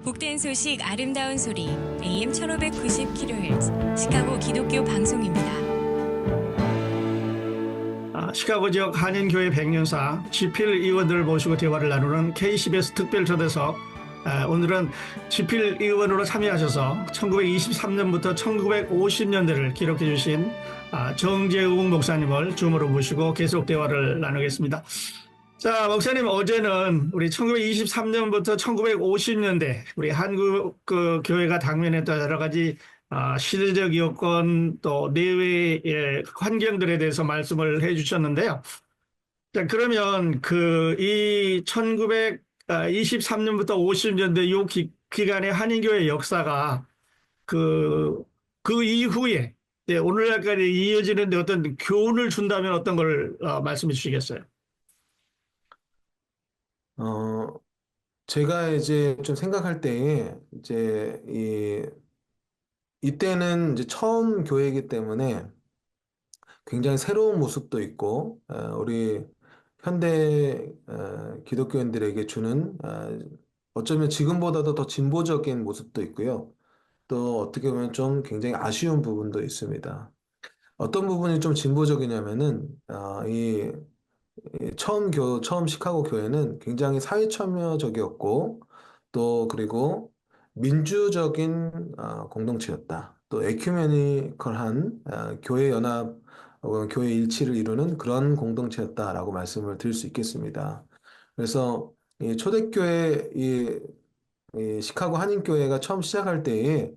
복된 소식 아름다운 소리 AM 1590kHz 시카고 기독교 방송입니다. 시카고 지역 한인교회 백년사 지필 의원들을 모시고 대화를 나누는 KCBS 특별초대석. 오늘은 지필 의원으로 참여하셔서 1923년부터 1950년대를 기록해 주신 정재웅 목사님을 줌으로 모시고 계속 대화를 나누겠습니다. 자, 목사님, 어제는 우리 1923년부터 1950년대 우리 한국 교회가 당면했던 여러 가지 시대적 여건 또 내외의 환경들에 대해서 말씀을 해주셨는데요. 자, 그러면 이 1923년부터 50년대 요 기간의 한인교회 역사가 그 이후에 오늘날까지 이어지는데 어떤 교훈을 준다면 어떤 걸 말씀해 주시겠어요? 어, 제가 이제 좀 생각할 때에, 이때는 이제 처음 교회이기 때문에 굉장히 새로운 모습도 있고, 우리 현대 기독교인들에게 주는, 어쩌면 지금보다도 더 진보적인 모습도 있고요. 또 어떻게 보면 좀 굉장히 아쉬운 부분도 있습니다. 어떤 부분이 좀 진보적이냐면은, 처음 시카고 교회는 굉장히 사회 참여적이었고, 또 그리고 민주적인 공동체였다. 또 에큐메니컬한 교회 연합 혹은 교회 일치를 이루는 그런 공동체였다라고 말씀을 드릴 수 있겠습니다. 그래서 이 초대교회 이 시카고 한인교회가 처음 시작할 때에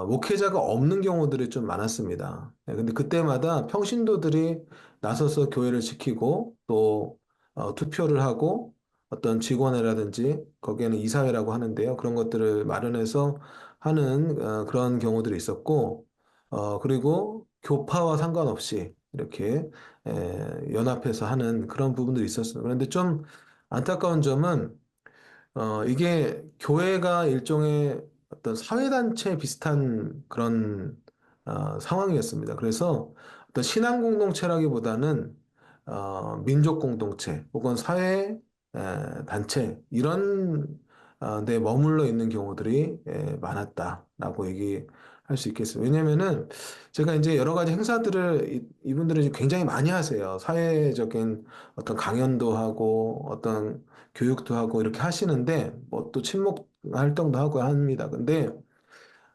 목회자가 없는 경우들이 좀 많았습니다. 근데 그때마다 평신도들이 나서서 교회를 지키고 또 투표를 하고 어떤 직원회라든지 거기에는 이사회라고 하는데요. 그런 것들을 마련해서 하는 그런 경우들이 있었고, 그리고 교파와 상관없이 이렇게 연합해서 하는 그런 부분들이 있었습니다. 그런데 좀 안타까운 점은 이게 교회가 일종의 어떤 사회단체 비슷한 그런 상황이었습니다. 그래서 어떤 신앙 공동체라기보다는 민족 공동체 혹은 사회 단체 이런 데 머물러 있는 경우들이 많았다라고 얘기할 수 있겠습니다. 왜냐면은 제가 이제 여러 가지 행사들을 이분들은 이제 굉장히 많이 하세요. 사회적인 어떤 강연도 하고 어떤 교육도 하고 이렇게 하시는데 뭐 또 친목 활동도 하고 합니다. 근데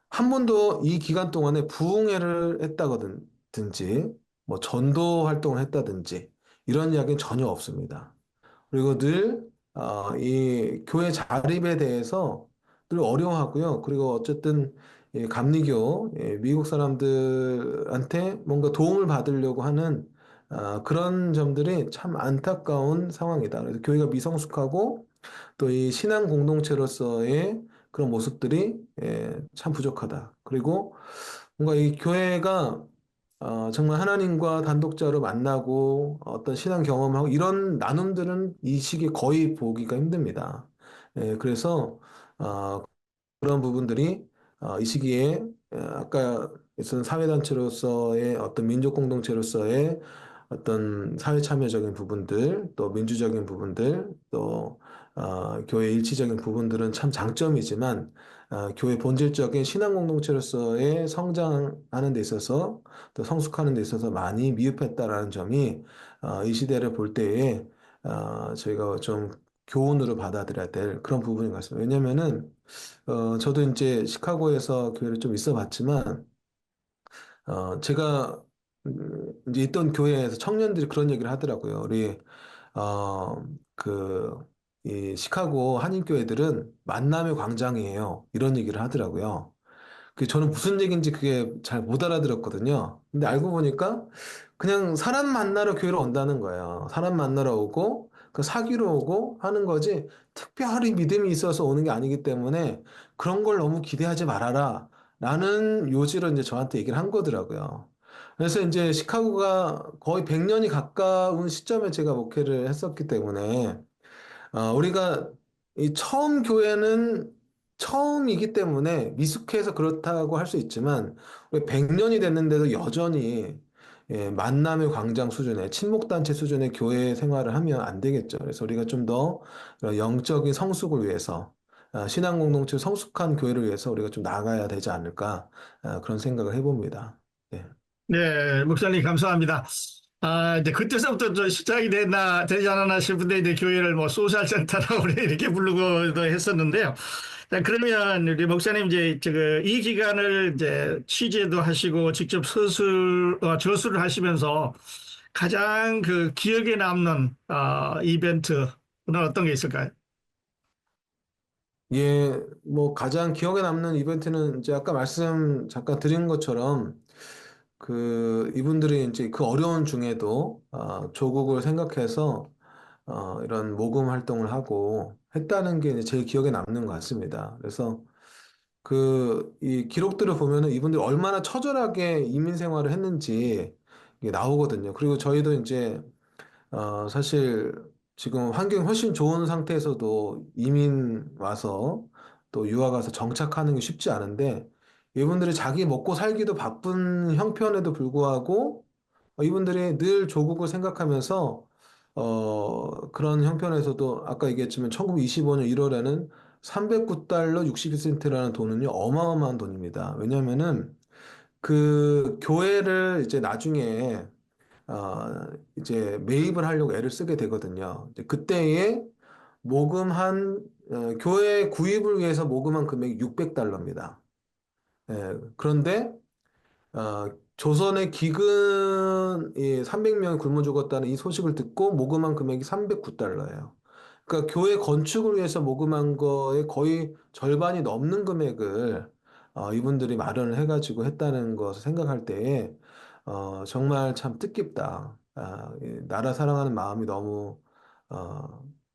한 번도 이 기간 동안에 부흥회를 했다든지 뭐 전도 활동을 했다든지 이런 이야기는 전혀 없습니다. 그리고 늘 이 교회 자립에 대해서 늘 어려워하고요. 그리고 어쨌든 이 감리교 미국 사람들한테 뭔가 도움을 받으려고 하는 그런 점들이 참 안타까운 상황이다. 그래서 교회가 미성숙하고 또 이 신앙 공동체로서의 그런 모습들이 참 부족하다. 그리고 뭔가 이 교회가 정말 하나님과 단독자로 만나고 어떤 신앙 경험하고 이런 나눔들은 이 시기에 거의 보기가 힘듭니다. 그래서 그런 부분들이 이 시기에 아까 있었던 사회단체로서의 어떤 민족 공동체로서의 어떤 사회 참여적인 부분들, 또 민주적인 부분들, 또 교회 일치적인 부분들은 참 장점이지만 교회 본질적인 신앙 공동체로서의 성장하는 데 있어서 또 성숙하는 데 있어서 많이 미흡했다라는 점이 이 시대를 볼 때에 저희가 좀 교훈으로 받아들여야 될 그런 부분인 것 같습니다. 왜냐면은 저도 이제 시카고에서 교회를 좀 있어 봤지만 제가 이제 있던 교회에서 청년들이 그런 얘기를 하더라고요. 우리 어, 그, 이 시카고 한인교회들은 만남의 광장이에요. 이런 얘기를 하더라고요. 저는 무슨 얘기인지 그게 잘 못 알아들었거든요. 근데 알고 보니까 그냥 사람 만나러 교회로 온다는 거예요. 사람 만나러 오고, 사귀러 오고 하는 거지, 특별히 믿음이 있어서 오는 게 아니기 때문에 그런 걸 너무 기대하지 말아라. 라는 요지로 이제 저한테 얘기를 한 거더라고요. 그래서 이제 시카고가 거의 100년이 가까운 시점에 제가 목회를 했었기 때문에 우리가 이 처음 교회는 처음이기 때문에 미숙해서 그렇다고 할 수 있지만 우리 100년이 됐는데도 여전히 만남의 광장 수준의 친목단체 수준의 교회 생활을 하면 안 되겠죠. 그래서 우리가 좀 더 영적인 성숙을 위해서 신앙 공동체 성숙한 교회를 위해서 우리가 좀 나아가야 되지 않을까 그런 생각을 해봅니다. 네. 네, 목사님 감사합니다. 이제 그때서부터 좀 시작이 되지 않았나 싶은데, 이제 교회를 뭐 소셜센터라고 이렇게 부르고도 했었는데요. 자, 그러면 우리 목사님 이제 이 기간을 이제 취재도 하시고 직접 저술을 하시면서 가장 그 기억에 남는, 이벤트는 어떤 게 있을까요? 예, 뭐 가장 기억에 남는 이벤트는 이제 아까 말씀 잠깐 드린 것처럼 그 이분들이 이제 그 어려운 중에도 조국을 생각해서 이런 모금 활동을 하고 했다는 게 이제 제일 기억에 남는 것 같습니다. 그래서 그 이 기록들을 보면은 이분들이 얼마나 처절하게 이민 생활을 했는지 이게 나오거든요. 그리고 저희도 이제 사실 지금 환경이 훨씬 좋은 상태에서도 이민 와서 또 유학 가서 정착하는 게 쉽지 않은데 이분들이 자기 먹고 살기도 바쁜 형편에도 불구하고 이분들이 늘 조국을 생각하면서 그런 형편에서도 아까 얘기했지만 1925년 1월에는 309달러 62센트라는 돈은요 어마어마한 돈입니다. 왜냐하면은 그 교회를 이제 나중에 어, 이제 매입을 하려고 애를 쓰게 되거든요. 이제 그때에 교회 구입을 위해서 모금한 금액이 600달러입니다. 예, 그런데 조선의 기근이 300명이 굶어 죽었다는 이 소식을 듣고 모금한 금액이 309달러예요. 그러니까 교회 건축을 위해서 모금한 거에 거의 절반이 넘는 금액을 이분들이 마련을 해가지고 했다는 것을 생각할 때에 정말 참 뜻깊다. 이 나라 사랑하는 마음이 너무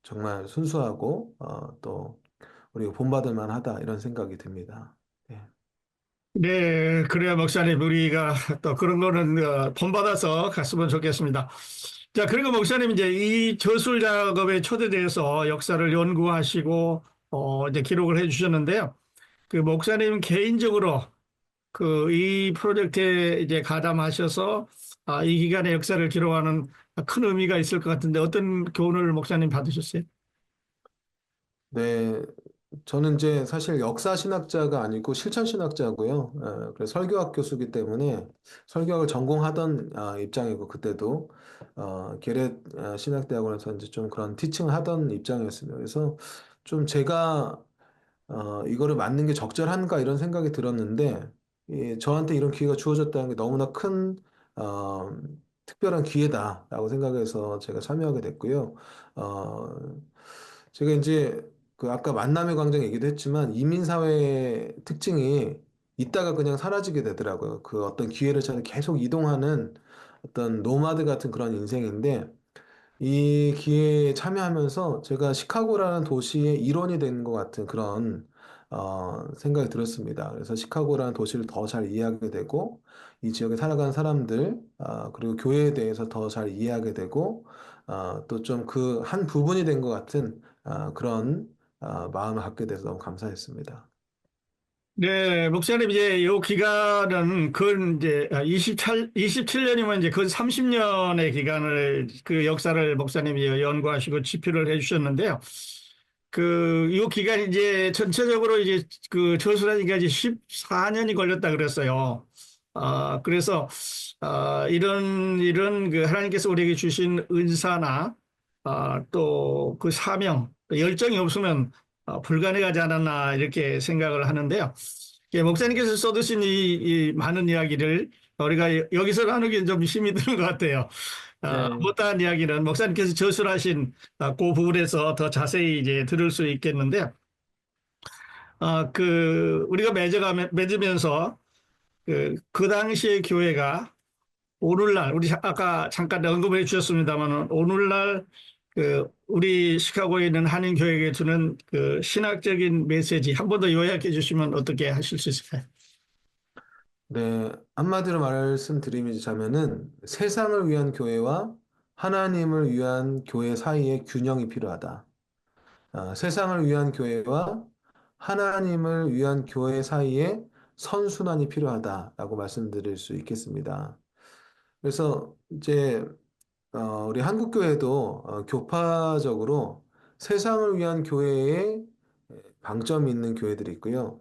정말 순수하고 또 우리가 본받을 만하다 이런 생각이 듭니다. 네. 네, 그래야 목사님 우리가 또 그런 거는 본받아서 갔으면 좋겠습니다. 자, 그리고 목사님 이제 이 저술 작업에 초대돼서 역사를 연구하시고 이제 기록을 해주셨는데요. 그 목사님 개인적으로 그 이 프로젝트에 이제 가담하셔서 이 기간의 역사를 기록하는 큰 의미가 있을 것 같은데 어떤 교훈을 목사님 받으셨어요? 네, 저는 이제 사실 역사 신학자가 아니고 실천 신학자고요. 그래서 설교학 교수기 때문에 설교학을 전공하던 입장이고 그때도 게렛 신학대학원에서 이제 좀 그런 티칭을 하던 입장이었습니다. 그래서 좀 제가 이거를 맡는 게 적절한가 이런 생각이 들었는데 저한테 이런 기회가 주어졌다는 게 너무나 큰 어, 특별한 기회다라고 생각해서 제가 참여하게 됐고요. 어, 제가 이제 그 아까 만남의 광장 얘기도 했지만 이민사회의 특징이 있다가 그냥 사라지게 되더라고요. 그 어떤 기회를 찾아 계속 이동하는 어떤 노마드 같은 그런 인생인데 이 기회에 참여하면서 제가 시카고라는 도시의 일원이 된 것 같은 그런 생각이 들었습니다. 그래서 시카고라는 도시를 더 잘 이해하게 되고 이 지역에 살아가는 사람들 그리고 교회에 대해서 더 잘 이해하게 되고 또 좀 그 한 부분이 된 것 같은 그런 마음을 갖게 돼서 너무 감사했습니다. 네, 목사님 이제 요 기간은 근 이제 27년이면 이제 근 30년의 기간을 그 역사를 목사님이 연구하시고 집필을 해주셨는데요. 그 요 기간이 이제 전체적으로 이제 그 저술하니까 이제 14년이 걸렸다 그랬어요. 그래서 이런 그 하나님께서 우리에게 주신 은사나 또 그 사명, 열정이 없으면 불가능하지 않았나 이렇게 생각을 하는데요. 예, 목사님께서 써두신 이 많은 이야기를 우리가 여기서 나누기는 좀 힘이 드는 것 같아요. 네. 못다한 이야기는 목사님께서 저술하신 그 부분에서 더 자세히 이제 들을 수 있겠는데, 우리가 맺으면서 그 당시의 교회가 오늘날 우리 아까 잠깐 언급해 주셨습니다만 오늘날 우리 시카고에 있는 한인 교회에게 주는 그 신학적인 메시지 한 번 더 요약해 주시면 어떻게 하실 수 있을까요? 네, 한마디로 말씀드리자면은 세상을 위한 교회와 하나님을 위한 교회 사이의 균형이 필요하다. 세상을 위한 교회와 하나님을 위한 교회 사이에 선순환이 필요하다라고 말씀드릴 수 있겠습니다. 그래서 이제 우리 한국 교회도 교파적으로 세상을 위한 교회에 방점이 있는 교회들이 있고요.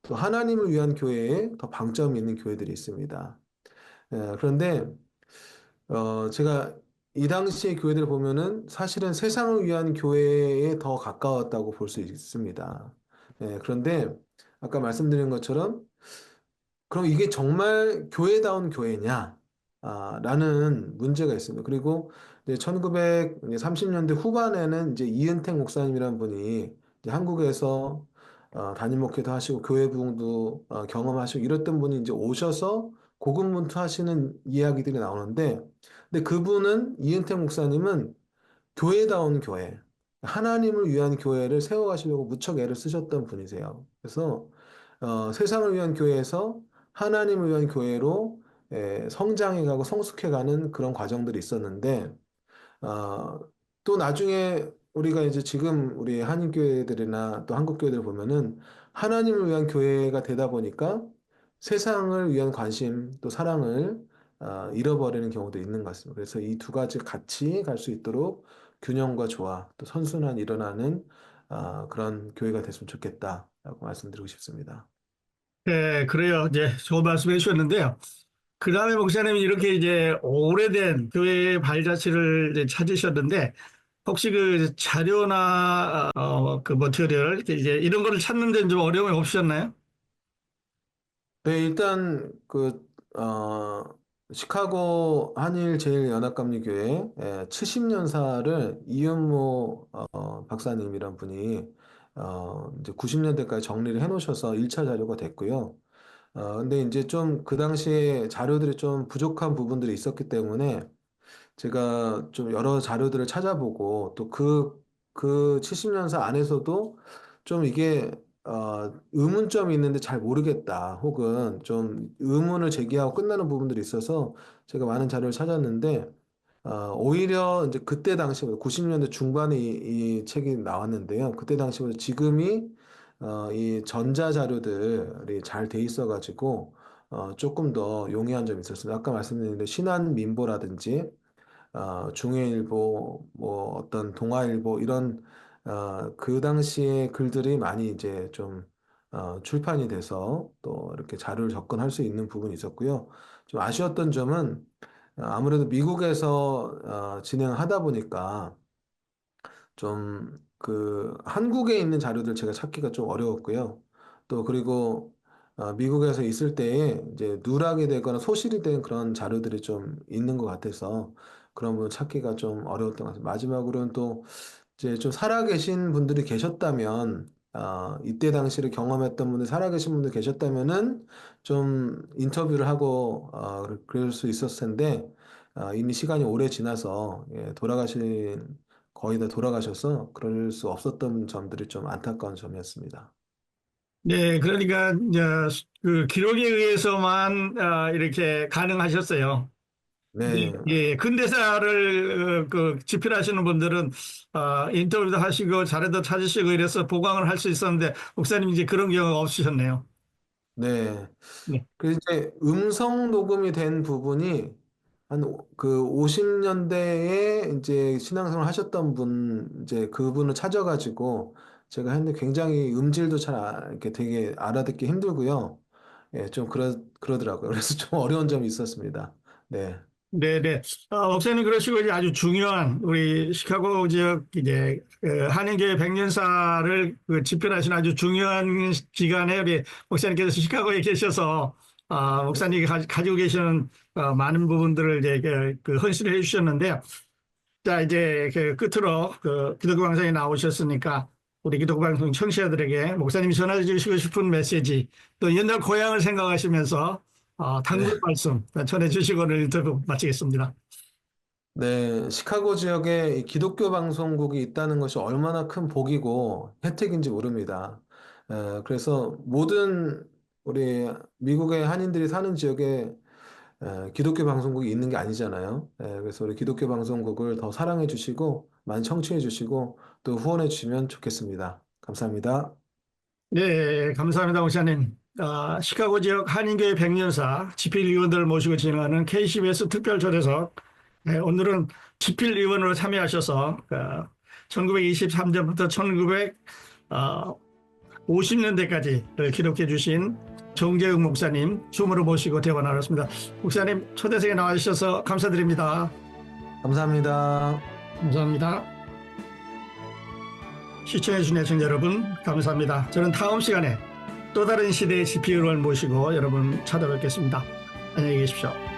또 하나님을 위한 교회에 더 방점이 있는 교회들이 있습니다. 그런데 제가 이 당시의 교회들을 보면은 사실은 세상을 위한 교회에 더 가까웠다고 볼 수 있습니다. 그런데 아까 말씀드린 것처럼 그럼 이게 정말 교회다운 교회냐? 라는 문제가 있습니다. 그리고 이제 1930년대 후반에는 이제 이은택 목사님이라는 분이 이제 한국에서 담임 목회도 하시고 교회 부흥도 경험하시고 이랬던 분이 이제 오셔서 고군분투하시는 이야기들이 나오는데, 근데 그분은 이은택 목사님은 교회다운 교회, 하나님을 위한 교회를 세워가시려고 무척 애를 쓰셨던 분이세요. 그래서 세상을 위한 교회에서 하나님을 위한 교회로 성장해가고 성숙해가는 그런 과정들이 있었는데, 어, 또 나중에 우리가 이제 지금 우리 한인교회들이나 또 한국교회들 보면은 하나님을 위한 교회가 되다 보니까 세상을 위한 관심 또 사랑을 잃어버리는 경우도 있는 것 같습니다. 그래서 이 두 가지 같이 갈 수 있도록 균형과 조화 또 선순환이 일어나는 그런 교회가 됐으면 좋겠다라고 말씀드리고 싶습니다. 네, 그래요. 이제 좋은 말씀 해주셨는데요. 그 다음에 목사님이 이렇게 이제 오래된 교회의 발자취를 이제 찾으셨는데, 혹시 그 자료나, 그 머티리얼, 이제 이런 거를 찾는 데는 좀 어려움이 없으셨나요? 네, 일단 시카고 한일 제일연합감리교회 70년사를 이윤모 박사님이란 분이 이제 90년대까지 정리를 해놓으셔서 1차 자료가 됐고요. 근데 이제 좀 그 당시에 자료들이 좀 부족한 부분들이 있었기 때문에 제가 좀 여러 자료들을 찾아보고 또 그 70년사 안에서도 좀 이게 의문점이 있는데 잘 모르겠다 혹은 좀 의문을 제기하고 끝나는 부분들이 있어서 제가 많은 자료를 찾았는데 오히려 이제 그때 당시보다 90년대 중반에 이 책이 나왔는데요. 그때 당시보다 지금이 이 전자 자료들이 잘 돼 있어가지고 조금 더 용이한 점이 있었습니다. 아까 말씀드린 신한민보라든지 중해일보, 뭐 어떤 동아일보 이런 그 당시에 글들이 많이 이제 좀 출판이 돼서 또 이렇게 자료를 접근할 수 있는 부분이 있었고요. 좀 아쉬웠던 점은 아무래도 미국에서 진행하다 보니까 좀 그 한국에 있는 자료들 제가 찾기가 좀 어려웠고요. 또 그리고 미국에서 있을 때에 이제 누락이 되거나 소실이 된 그런 자료들이 좀 있는 것 같아서 그런 부분 찾기가 좀 어려웠던 것 같아요. 마지막으로는 또 이제 좀 살아계신 분들이 계셨다면, 이때 당시를 경험했던 분들, 살아계신 분들 계셨다면은 좀 인터뷰를 하고, 그럴 수 있었을 텐데, 이미 시간이 오래 지나서, 거의 다 돌아가셔서 그럴 수 없었던 점들이 좀 안타까운 점이었습니다. 네, 그러니까, 이제 그 기록에 의해서만 이렇게 가능하셨어요. 네, 예, 근대사를 그 집필하시는 분들은 인터뷰도 하시고 자료도 찾으시고 이래서 보강을 할 수 있었는데 목사님 이제 그런 경우가 없으셨네요. 네. 네. 그 이제 음성 녹음이 된 부분이 한 그 50년대에 이제 신앙생활 하셨던 분 이제 그분을 찾아가지고 제가 했는데 굉장히 음질도 잘 이렇게 되게 알아듣기 힘들고요. 예, 좀 그러더라고요. 그래서 좀 어려운 점이 있었습니다. 네. 네네. 목사님 그러시고 이제 아주 중요한 우리 시카고 지역 이제 한인교회 백년사를 그 집필하신 아주 중요한 기간에 우리 목사님께서 시카고에 계셔서 목사님이 가지고 계시는 많은 부분들을 이제 그 헌신을 해주셨는데요. 자, 이제 그 끝으로 그 기독교 방송에 나오셨으니까 우리 기독교 방송 청취자들에게 목사님이 전해 주시고 싶은 메시지 또 옛날 고향을 생각하시면서 당부의 네. 말씀 전해 주시고는 인터뷰 마치겠습니다. 네, 시카고 지역에 이 기독교 방송국이 있다는 것이 얼마나 큰 복이고 혜택인지 모릅니다. 그래서 모든 우리 미국의 한인들이 사는 지역에 기독교 방송국이 있는 게 아니잖아요. 그래서 우리 기독교 방송국을 더 사랑해 주시고 많이 청취해 주시고 또 후원해 주시면 좋겠습니다. 감사합니다. 네, 감사합니다, 목사님. 시카고 지역 한인교회 백년사 집필위원들을 모시고 진행하는 KCBS 특별초대석. 네, 오늘은 집필위원으로 참여하셔서 1923년부터 1950년대까지를 기록해 주신 정재욱 목사님 줌으로 모시고 대화 나눴습니다. 목사님 초대석에 나와주셔서 감사드립니다. 감사합니다. 감사합니다. 시청해주신 애청자 여러분 감사합니다. 저는 다음 시간에 또 다른 시대의 GPU를 모시고 여러분 찾아뵙겠습니다. 안녕히 계십시오.